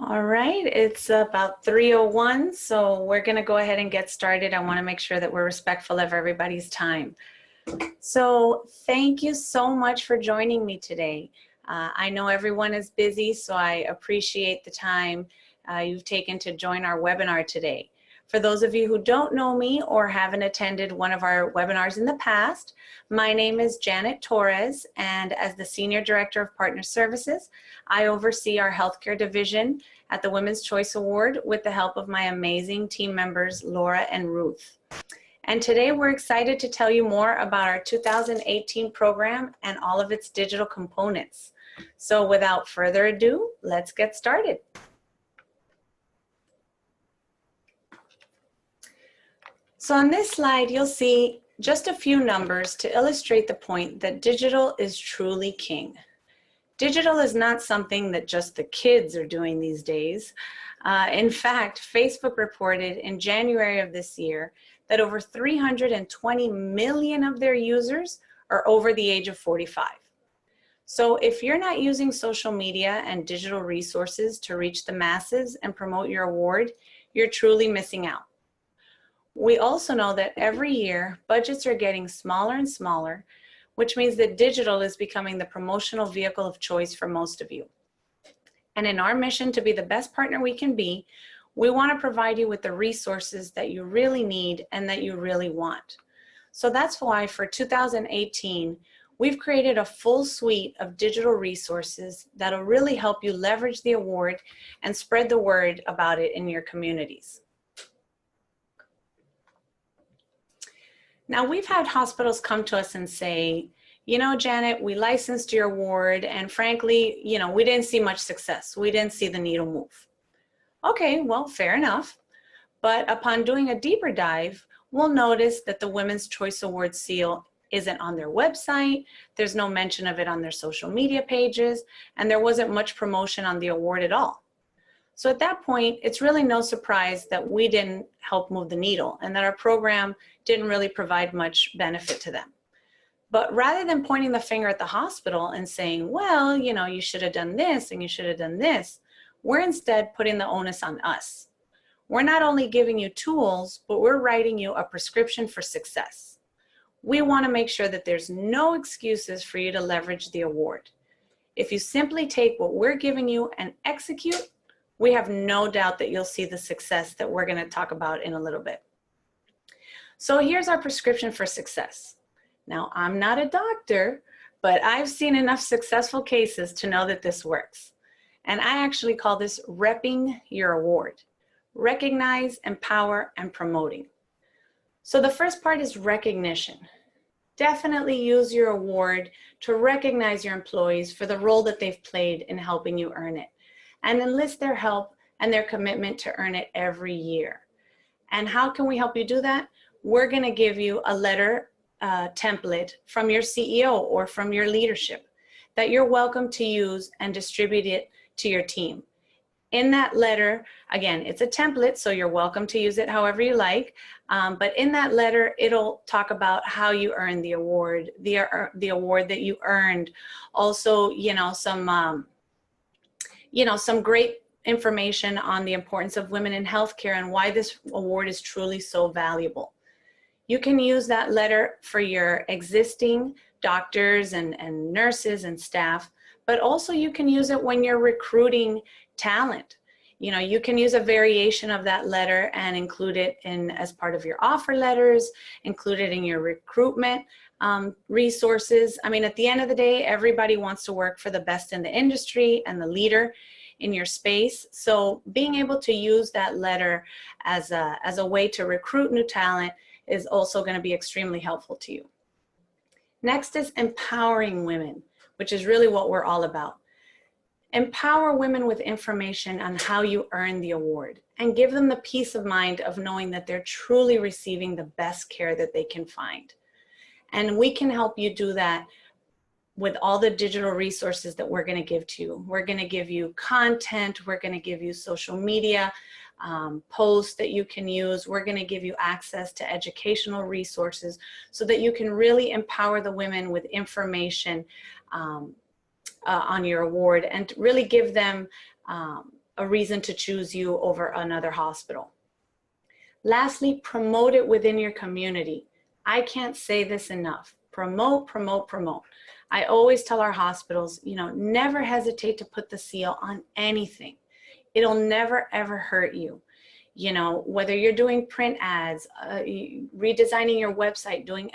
All right, it's about 3:01, so we're going to go ahead and get started. I want to make sure that we're respectful of everybody's time. So thank you so much for joining me today. I know everyone is busy, so I appreciate the time you've taken to join our webinar today. For those of you who don't know me or haven't attended one of our webinars in the past, my name is Janet Torres, and as the Senior Director of Partner Services, I oversee our healthcare division at the Women's Choice Award with the help of my amazing team members, Laura and Ruth. And today we're excited to tell you more about our 2018 program and all of its digital components. So without further ado, let's get started. So on this slide, you'll see just a few numbers to illustrate the point that digital is truly king. Digital is not something that just the kids are doing these days. In fact, Facebook reported in January of this year that over 320 million of their users are over the age of 45. So if you're not using social media and digital resources to reach the masses and promote your award, you're truly missing out. We also know that every year, budgets are getting smaller and smaller, which means that digital is becoming the promotional vehicle of choice for most of you. And in our mission to be the best partner we can be, we want to provide you with the resources that you really need and that you really want. So that's why for 2018, we've created a full suite of digital resources that'll really help you leverage the award and spread the word about it in your communities. Now, we've had hospitals come to us and say, you know, Janet, we licensed your award, and frankly, you know, we didn't see much success. We didn't see the needle move. Okay, well, fair enough. But upon doing a deeper dive, we'll notice that the Women's Choice Award seal isn't on their website, there's no mention of it on their social media pages, and there wasn't much promotion on the award at all. So at that point, it's really no surprise that we didn't help move the needle and that our program didn't really provide much benefit to them. But rather than pointing the finger at the hospital and saying, well, you know, you should have done this and you should have done this, we're instead putting the onus on us. We're not only giving you tools, but we're writing you a prescription for success. We want to make sure that there's no excuses for you to leverage the award. If you simply take what we're giving you and execute, we have no doubt that you'll see the success that we're going to talk about in a little bit. So here's our prescription for success. Now, I'm not a doctor, but I've seen enough successful cases to know that this works. And I actually call this repping your award. Recognize, empower, and promoting. So the first part is recognition. Definitely use your award to recognize your employees for the role that they've played in helping you earn it, and enlist their help and their commitment to earn it every year. And how can we help you do that? We're going to give you a letter template from your CEO or from your leadership that you're welcome to use and distribute it to your team. In that letter, again, it's a template, so you're welcome to use it however you like, but in that letter, it'll talk about how you earned the award, the award that you earned. Also, some great information on the importance of women in healthcare and why this award is truly so valuable. You can use that letter for your existing doctors and nurses and staff, but also you can use it when you're recruiting talent. You know, you can use a variation of that letter and include it in as part of your offer letters, include it in your recruitment resources. I mean, at the end of the day, everybody wants to work for the best in the industry and the leader in your space. So being able to use that letter as a way to recruit new talent is also going to be extremely helpful to you. Next is empowering women, which is really what we're all about. Empower women with information on how you earn the award and give them the peace of mind of knowing that they're truly receiving the best care that they can find. And we can help you do that with all the digital resources that we're going to give to you. We're going to give you content, we're going to give you social media posts that you can use. We're going to give you access to educational resources so that you can really empower the women with information on your award and really give them a reason to choose you over another hospital. Lastly, promote it within your community. I can't say this enough. Promote, promote, promote. I always tell our hospitals, you know, never hesitate to put the seal on anything. It'll never, ever hurt you. You know, whether you're doing print ads, redesigning your website, doing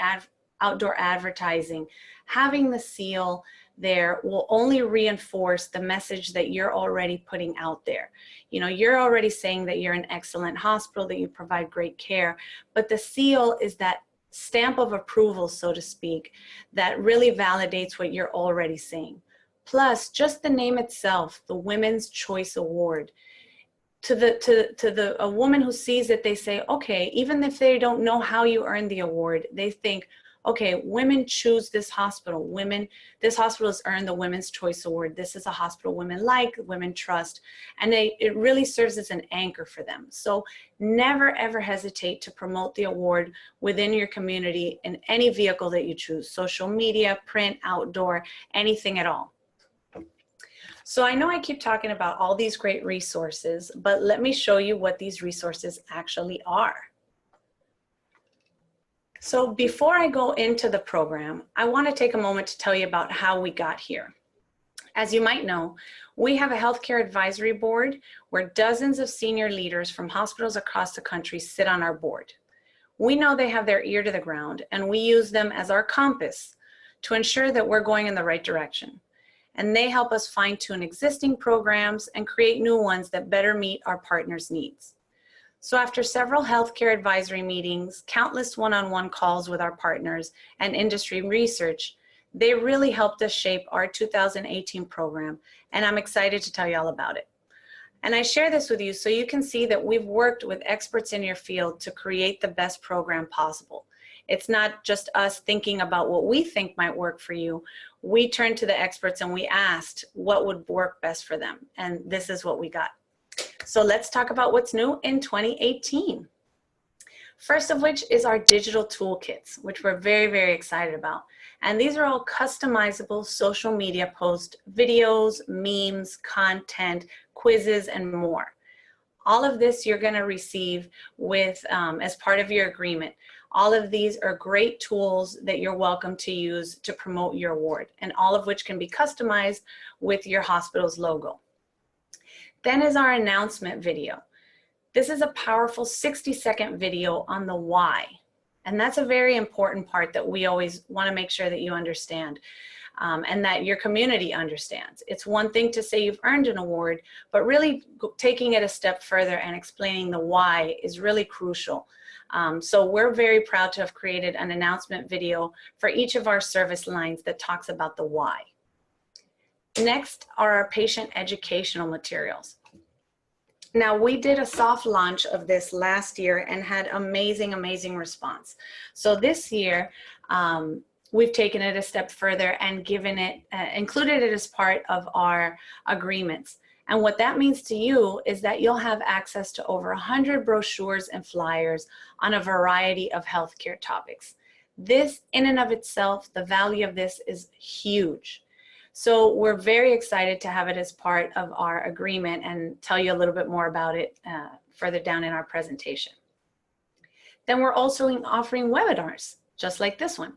outdoor advertising, having the seal there will only reinforce the message that you're already putting out there. You know, you're already saying that you're an excellent hospital, that you provide great care, but the seal is that stamp of approval, so to speak, that really validates what you're already saying. Plus, just the name itself, the Women's Choice Award, to a woman who sees it, they say, okay, even if they don't know how you earned the award, they think, okay, women choose this hospital. This hospital has earned the Women's Choice Award. This is a hospital women like, women trust, and it really serves as an anchor for them. So never, ever hesitate to promote the award within your community in any vehicle that you choose, social media, print, outdoor, anything at all. So I know I keep talking about all these great resources, but let me show you what these resources actually are. So before I go into the program, I want to take a moment to tell you about how we got here. As you might know, we have a healthcare advisory board where dozens of senior leaders from hospitals across the country sit on our board. We know they have their ear to the ground, and we use them as our compass to ensure that we're going in the right direction. And they help us fine-tune existing programs and create new ones that better meet our partners' needs. So after several healthcare advisory meetings, countless one-on-one calls with our partners, and industry research, they really helped us shape our 2018 program, and I'm excited to tell you all about it. And I share this with you so you can see that we've worked with experts in your field to create the best program possible. It's not just us thinking about what we think might work for you. We turned to the experts and we asked what would work best for them, and this is what we got. So let's talk about what's new in 2018. First of which is our digital toolkits, which we're very, very excited about. And these are all customizable social media posts, videos, memes, content, quizzes, and more. All of this you're going to receive with as part of your agreement. All of these are great tools that you're welcome to use to promote your award, and all of which can be customized with your hospital's logo. Then is our announcement video. This is a powerful 60-second video on the why. And that's a very important part that we always want to make sure that you understand and that your community understands. It's one thing to say you've earned an award, but really taking it a step further and explaining the why is really crucial. So we're very proud to have created an announcement video for each of our service lines that talks about the why. Next are our patient educational materials. Now, we did a soft launch of this last year and had amazing, amazing response. So this year, we've taken it a step further and given it, included it as part of our agreements. And what that means to you is that you'll have access to over 100 brochures and flyers on a variety of healthcare topics. This, in and of itself, the value of this is huge. So we're very excited to have it as part of our agreement and tell you a little bit more about it further down in our presentation. Then we're also offering webinars, just like this one.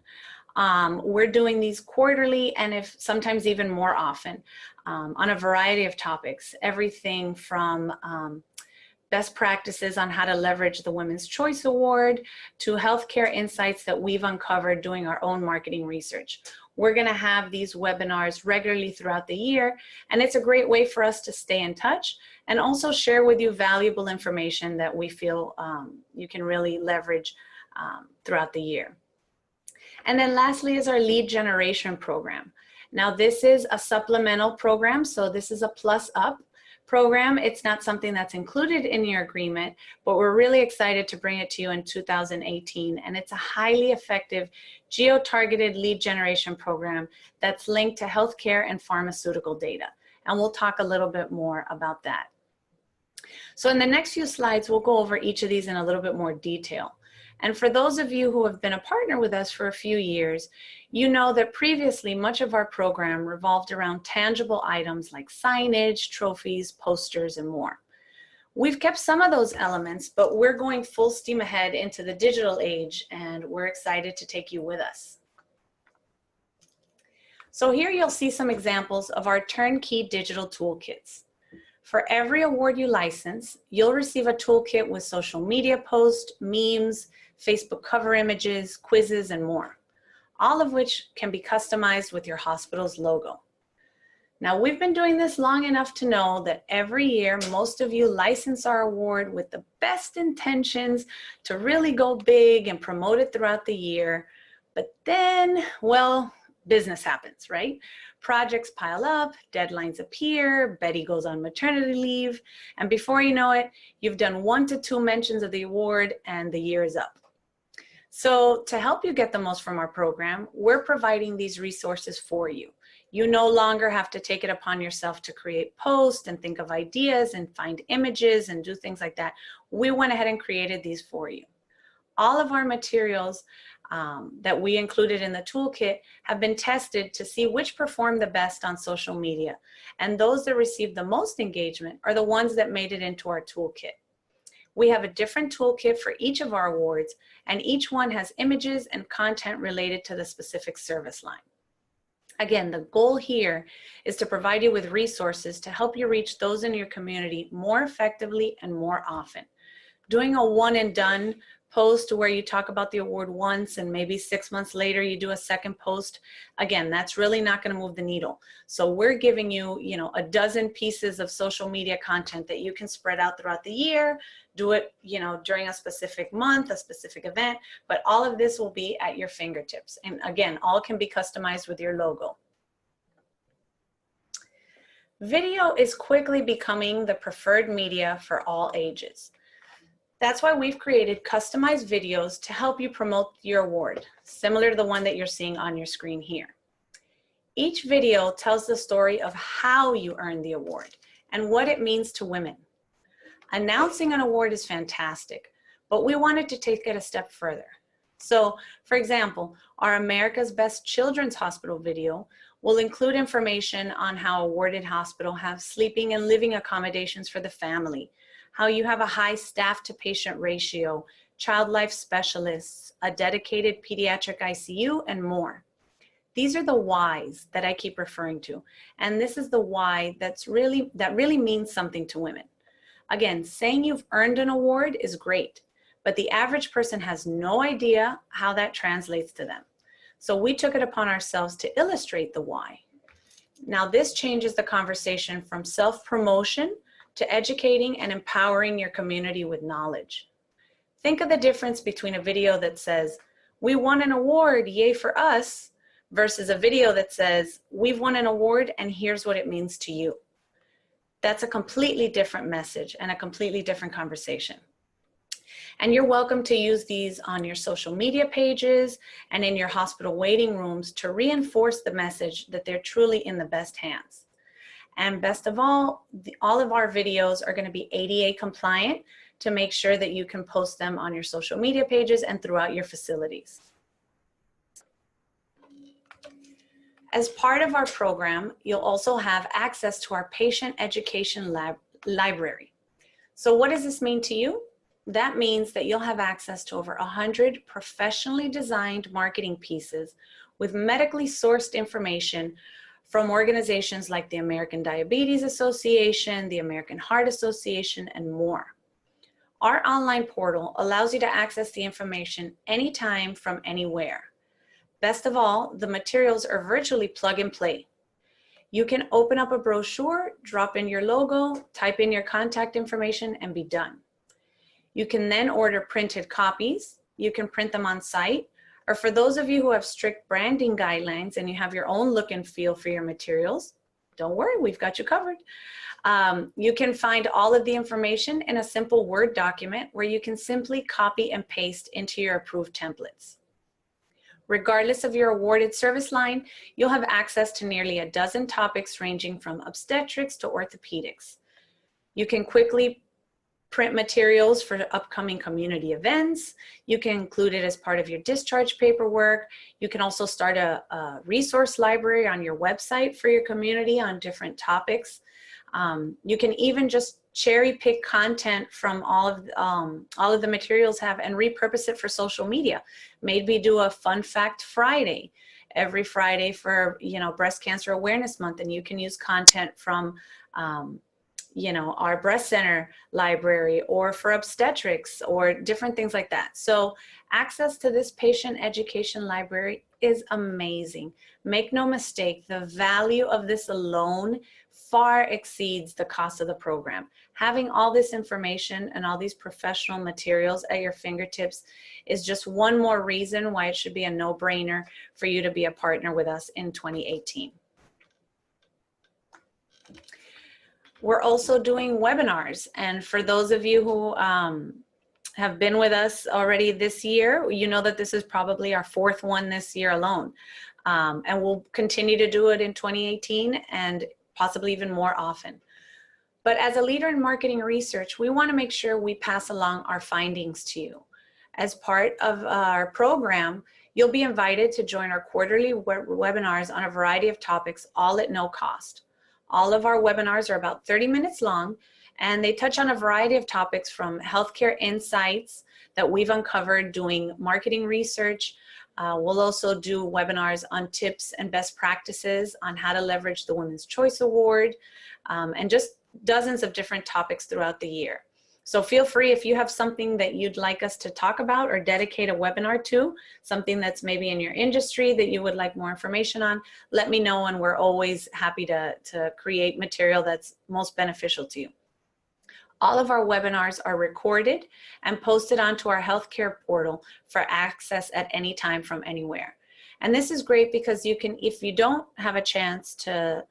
We're doing these quarterly and sometimes even more often on a variety of topics, everything from best practices on how to leverage the Women's Choice Award to healthcare insights that we've uncovered doing our own marketing research. We're going to have these webinars regularly throughout the year, and it's a great way for us to stay in touch and also share with you valuable information that we feel you can really leverage throughout the year. And then lastly is our lead generation program. Now this is a supplemental program, so this is a plus up program. It's not something that's included in your agreement, but we're really excited to bring it to you in 2018. And it's a highly effective geo-targeted lead generation program that's linked to healthcare and pharmaceutical data. And we'll talk a little bit more about that. So in the next few slides, we'll go over each of these in a little bit more detail. And for those of you who have been a partner with us for a few years, you know that previously much of our program revolved around tangible items like signage, trophies, posters, and more. We've kept some of those elements, but we're going full steam ahead into the digital age, and we're excited to take you with us. So here you'll see some examples of our turnkey digital toolkits. For every award you license, you'll receive a toolkit with social media posts, memes, Facebook cover images, quizzes, and more, all of which can be customized with your hospital's logo. Now, we've been doing this long enough to know that every year, most of you license our award with the best intentions to really go big and promote it throughout the year. But then, well, business happens, right? Projects pile up, deadlines appear, Betty goes on maternity leave, and before you know it, you've done 1 to 2 mentions of the award and the year is up. So to help you get the most from our program, we're providing these resources for you. You no longer have to take it upon yourself to create posts and think of ideas and find images and do things like that. We went ahead and created these for you. All of our materials that we included in the toolkit have been tested to see which perform the best on social media. And those that received the most engagement are the ones that made it into our toolkit. We have a different toolkit for each of our awards, and each one has images and content related to the specific service line. Again, the goal here is to provide you with resources to help you reach those in your community more effectively and more often. Doing a one and done post where you talk about the award once and maybe 6 months later you do a second post, again, that's really not going to move the needle. So we're giving you, a dozen pieces of social media content that you can spread out throughout the year, do it, during a specific month, a specific event, but all of this will be at your fingertips. And again, all can be customized with your logo. Video is quickly becoming the preferred media for all ages. That's why we've created customized videos to help you promote your award, similar to the one that you're seeing on your screen here. Each video tells the story of how you earned the award and what it means to women. Announcing an award is fantastic, but we wanted to take it a step further. So, for example, our America's Best Children's Hospital video will include information on how awarded hospitals have sleeping and living accommodations for the family, how you have a high staff to patient ratio, child life specialists, a dedicated pediatric ICU, and more. These are the whys that I keep referring to. And this is the why that really means something to women. Again, saying you've earned an award is great, but the average person has no idea how that translates to them. So we took it upon ourselves to illustrate the why. Now this changes the conversation from self-promotion to educating and empowering your community with knowledge. Think of the difference between a video that says, "We won an award, yay for us," versus a video that says, "We've won an award and here's what it means to you." That's a completely different message and a completely different conversation. And you're welcome to use these on your social media pages and in your hospital waiting rooms to reinforce the message that they're truly in the best hands. And best of all of our videos are going to be ADA compliant to make sure that you can post them on your social media pages and throughout your facilities. As part of our program, you'll also have access to our patient education library. So what does this mean to you? That means that you'll have access to over 100 professionally designed marketing pieces with medically sourced information from organizations like the American Diabetes Association, the American Heart Association, and more. Our online portal allows you to access the information anytime from anywhere. Best of all, the materials are virtually plug and play. You can open up a brochure, drop in your logo, type in your contact information, and be done. You can then order printed copies. You can print them on site, or for those of you who have strict branding guidelines and you have your own look and feel for your materials, don't worry, we've got you covered. You can find all of the information in a simple Word document where you can simply copy and paste into your approved templates. Regardless of your awarded service line, you'll have access to nearly a dozen topics ranging from obstetrics to orthopedics. You can quickly print materials for upcoming community events. You can include it as part of your discharge paperwork. You can also start a resource library on your website for your community on different topics. You can even just cherry pick content from all of the materials have and repurpose it for social media. Maybe do a fun fact Friday every Friday for, Breast Cancer Awareness Month, and you can use content from our breast center library or for obstetrics or different things like that. So access to this patient education library is amazing. Make no mistake, the value of this alone far exceeds the cost of the program. Having all this information and all these professional materials at your fingertips is just one more reason why it should be a no-brainer for you to be a partner with us in 2018. We're also doing webinars, and for those of you who have been with us already this year, you know that this is probably our 4th one this year alone, and we'll continue to do it in 2018 and possibly even more often. But as a leader in marketing research, we want to make sure we pass along our findings to you. As part of our program, you'll be invited to join our quarterly webinars on a variety of topics, all at no cost. All of our webinars are about 30 minutes long, and they touch on a variety of topics from healthcare insights that we've uncovered doing marketing research. We'll also do webinars on tips and best practices on how to leverage the Women's Choice Award, and just dozens of different topics throughout the year. So feel free, if you have something that you'd like us to talk about or dedicate a webinar to, something that's maybe in your industry that you would like more information on, let me know, and we're always happy to create material that's most beneficial to you. All of our webinars are recorded and posted onto our healthcare portal for access at any time from anywhere. And this is great because you can, if you don't have a chance to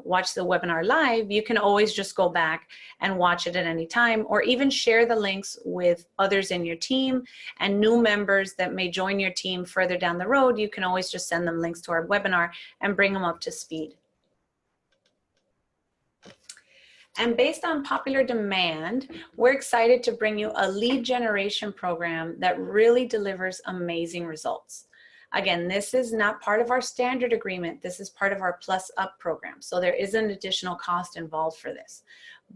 watch the webinar live, you can always just go back and watch it at any time, or even share the links with others in your team and new members that may join your team further down the road. You can always just send them links to our webinar and bring them up to speed. And based on popular demand, we're excited to bring you a lead generation program that really delivers amazing results. Again, this is not part of our standard agreement. This is part of our Plus Up program. So there is an additional cost involved for this.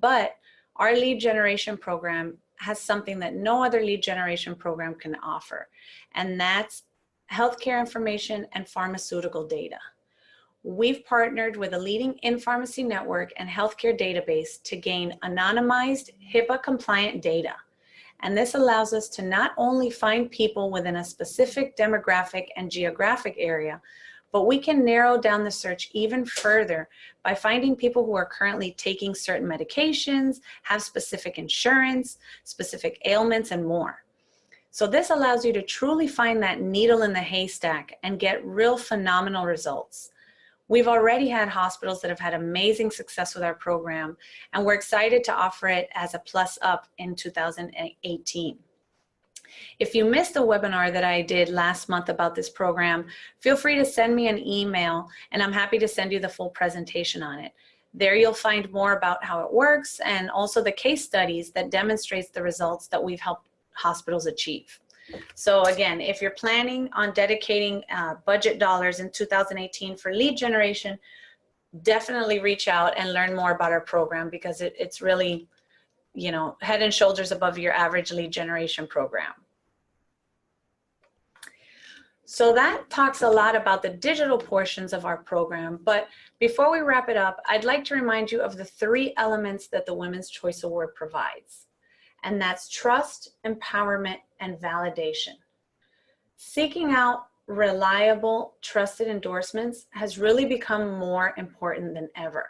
But our lead generation program has something that no other lead generation program can offer, and that's healthcare information and pharmaceutical data. We've partnered with a leading in-pharmacy network and healthcare database to gain anonymized, HIPAA-compliant data. And this allows us to not only find people within a specific demographic and geographic area, but we can narrow down the search even further by finding people who are currently taking certain medications, have specific insurance, specific ailments, and more. So this allows you to truly find that needle in the haystack and get real phenomenal results. We've already had hospitals that have had amazing success with our program, and we're excited to offer it as a Plus Up in 2018. If you missed the webinar that I did last month about this program, feel free to send me an email, and I'm happy to send you the full presentation on it. There you'll find more about how it works and also the case studies that demonstrates the results that we've helped hospitals achieve. So again, if you're planning on dedicating budget dollars in 2018 for lead generation, definitely reach out and learn more about our program, because it's really, head and shoulders above your average lead generation program. So that talks a lot about the digital portions of our program, but before we wrap it up, I'd like to remind you of the 3 elements that the Women's Choice Award provides. And that's trust, empowerment, and validation. Seeking out reliable, trusted endorsements has really become more important than ever.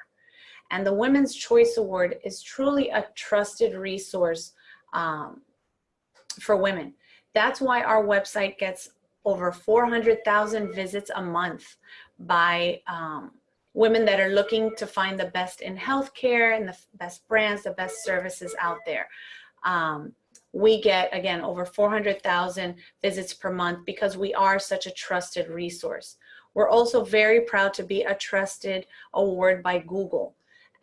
And the Women's Choice Award is truly a trusted resource for women. That's why our website gets over 400,000 visits a month by women that are looking to find the best in healthcare and the best brands, the best services out there. We get, again, over 400,000 visits per month because we are such a trusted resource. We're also very proud to be a trusted award by Google.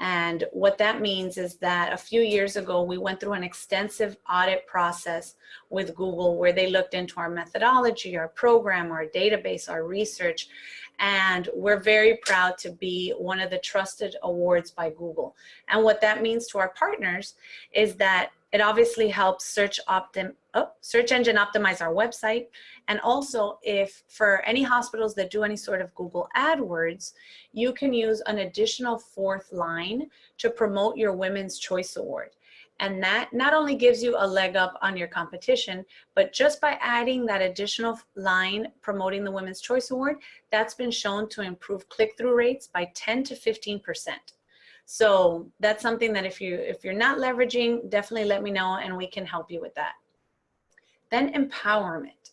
And what that means is that a few years ago, we went through an extensive audit process with Google where they looked into our methodology, our program, our database, our research. And we're very proud to be one of the trusted awards by Google. And what that means to our partners is that it obviously helps search engine optimize our website. And also, if for any hospitals that do any sort of Google AdWords, you can use an additional fourth line to promote your Women's Choice Award. And that not only gives you a leg up on your competition, but just by adding that additional line promoting the Women's Choice Award, that's been shown to improve click-through rates by 10 to 15%. So that's something that if you're not leveraging, definitely let me know and we can help you with that. Then empowerment.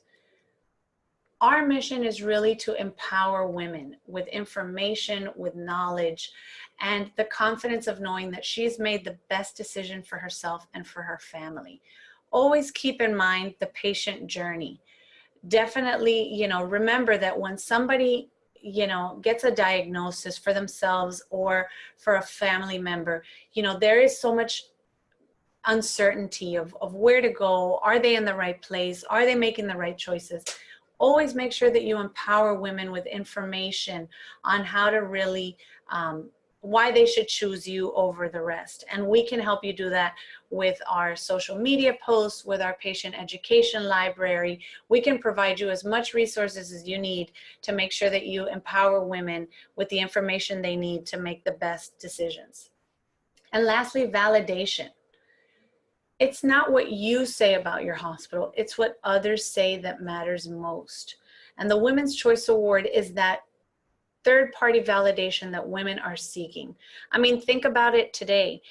Our mission is really to empower women with information, with knowledge, and the confidence of knowing that she's made the best decision for herself and for her family. Always keep in mind the patient journey. Definitely, remember that when somebody gets a diagnosis for themselves or for a family member, there is so much uncertainty of where to go. Are they in the right place? Are they making the right choices? Always make sure that you empower women with information on how to really, why they should choose you over the rest. And we can help you do that with our social media posts, with our patient education library. We can provide you as much resources as you need to make sure that you empower women with the information they need to make the best decisions. And lastly, validation. It's not what you say about your hospital, it's what others say that matters most. And the Women's Choice Award is that third-party validation that women are seeking. I mean, think about it today.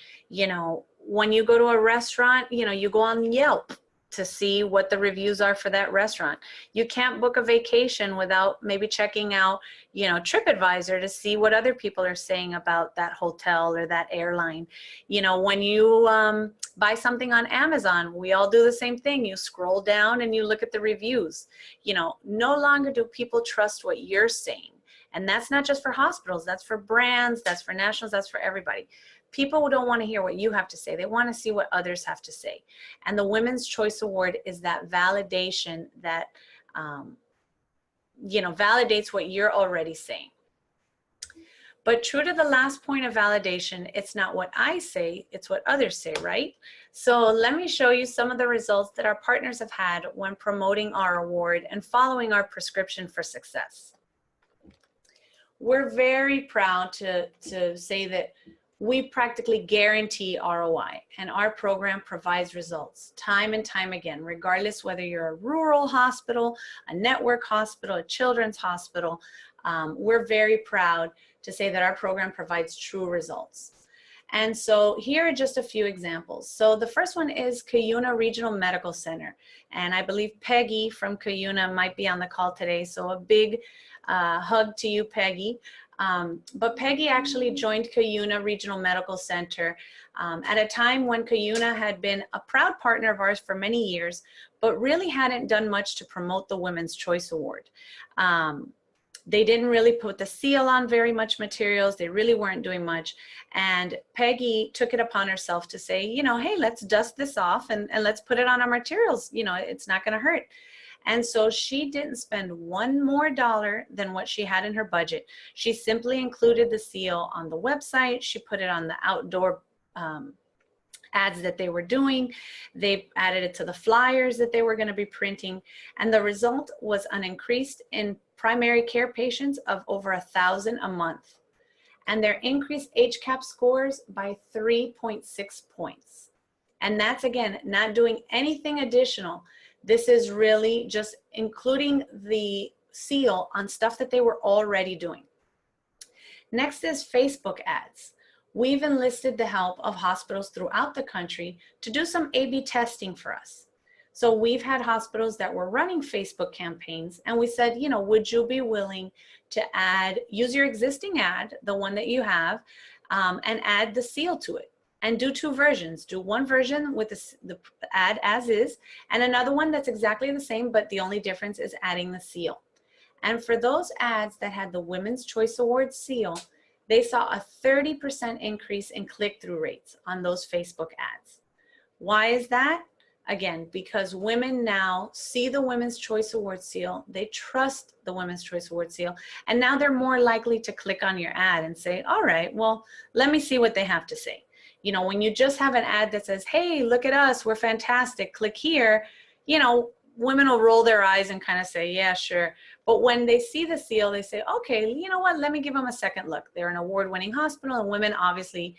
When you go to a restaurant, you go on Yelp to see what the reviews are for that restaurant. You can't book a vacation without maybe checking out, TripAdvisor to see what other people are saying about that hotel or that airline. When you buy something on Amazon, we all do the same thing. You scroll down and you look at the reviews. No longer do people trust what you're saying. And that's not just for hospitals, that's for brands, that's for nationals, that's for everybody. People don't want to hear what you have to say. They want to see what others have to say. And the Women's Choice Award is that validation that, validates what you're already saying. But true to the last point of validation, it's not what I say, it's what others say, right? So let me show you some of the results that our partners have had when promoting our award and following our prescription for success. We're very proud to say that we practically guarantee ROI, and our program provides results time and time again, regardless whether you're a rural hospital, a network hospital, a children's hospital. We're very proud to say that our program provides true results. And so here are just a few examples. So the first one is Cuyuna Regional Medical Center. And I believe Peggy from Cuyuna might be on the call today. So a big hug to you, Peggy. But Peggy actually joined Cuyuna Regional Medical Center at a time when Cuyuna had been a proud partner of ours for many years, but really hadn't done much to promote the Women's Choice Award. They didn't really put the seal on very much materials. They really weren't doing much. And Peggy took it upon herself to say, hey, let's dust this off and let's put it on our materials. It's not going to hurt. And so she didn't spend one more dollar than what she had in her budget. She simply included the seal on the website. She put it on the outdoor ads that they were doing. They added it to the flyers that they were going to be printing. And the result was an increase in primary care patients of over 1,000 a month. And their increased HCAP scores by 3.6 points. And that's, again, not doing anything additional. This is really just including the seal on stuff that they were already doing. Next is Facebook ads. We've enlisted the help of hospitals throughout the country to do some A/B testing for us. So we've had hospitals that were running Facebook campaigns, and we said, would you be willing to use your existing ad, the one that you have, and add the seal to it? And do two versions. Do one version with the ad as is, and another one that's exactly the same, but the only difference is adding the seal. And for those ads that had the Women's Choice Award seal, they saw a 30% increase in click-through rates on those Facebook ads. Why is that? Again, because women now see the Women's Choice Award seal, they trust the Women's Choice Award seal, and now they're more likely to click on your ad and say, all right, well, let me see what they have to say. You know, when you just have an ad that says, hey, look at us, we're fantastic, click here, you know, women will roll their eyes and kind of say, yeah, sure. But when they see the seal, they say, okay, you know what, let me give them a second look. They're an award-winning hospital, and women obviously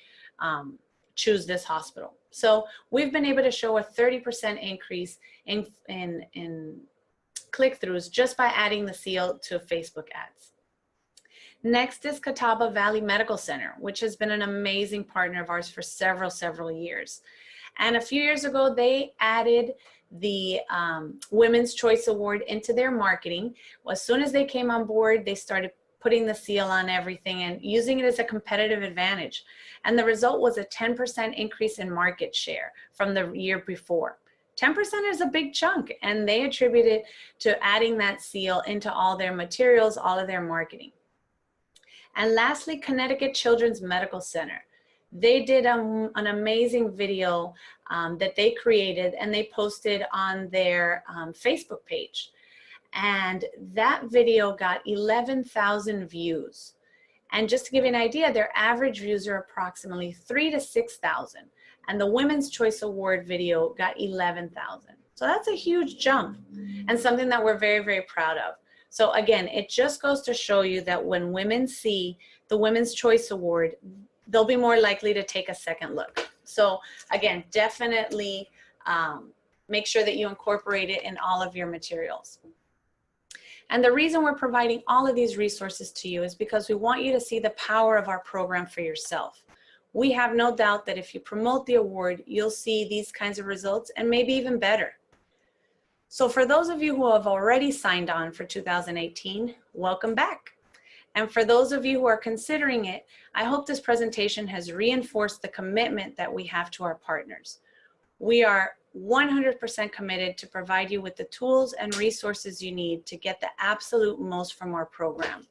choose this hospital. So we've been able to show a 30% increase in click-throughs just by adding the seal to Facebook ads. Next is Catawba Valley Medical Center, which has been an amazing partner of ours for several years. And a few years ago, they added the Women's Choice Award into their marketing. Well, as soon as they came on board, they started putting the seal on everything and using it as a competitive advantage. And the result was a 10% increase in market share from the year before. 10% is a big chunk, and they attribute it to adding that seal into all their materials, all of their marketing. And lastly, Connecticut Children's Medical Center. They did an amazing video that they created, and they posted on their Facebook page. And that video got 11,000 views. And just to give you an idea, their average views are approximately 3,000 to 6,000. And the Women's Choice Award video got 11,000. So that's a huge jump, and something that we're very proud of. So again, it just goes to show you that when women see the Women's Choice Award, they'll be more likely to take a second look. So again, definitely make sure that you incorporate it in all of your materials. And the reason we're providing all of these resources to you is because we want you to see the power of our program for yourself. We have no doubt that if you promote the award, you'll see these kinds of results and maybe even better. So for those of you who have already signed on for 2018, welcome back. And for those of you who are considering it, I hope this presentation has reinforced the commitment that we have to our partners. We are 100% committed to provide you with the tools and resources you need to get the absolute most from our program.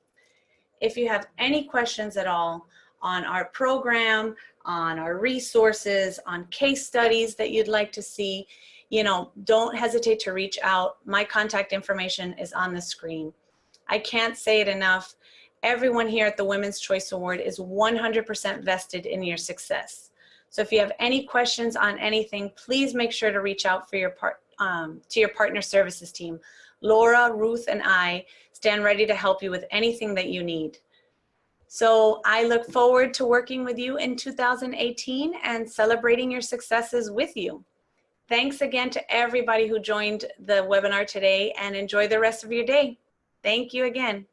If you have any questions at all on our program, on our resources, on case studies that you'd like to see, you know, don't hesitate to reach out. My contact information is on the screen. I can't say it enough. Everyone here at the Women's Choice Award is 100% vested in your success. So if you have any questions on anything, please make sure to reach out for your to your partner services team. Laura, Ruth, and I stand ready to help you with anything that you need. So I look forward to working with you in 2018 and celebrating your successes with you. Thanks again to everybody who joined the webinar today, and enjoy the rest of your day. Thank you again.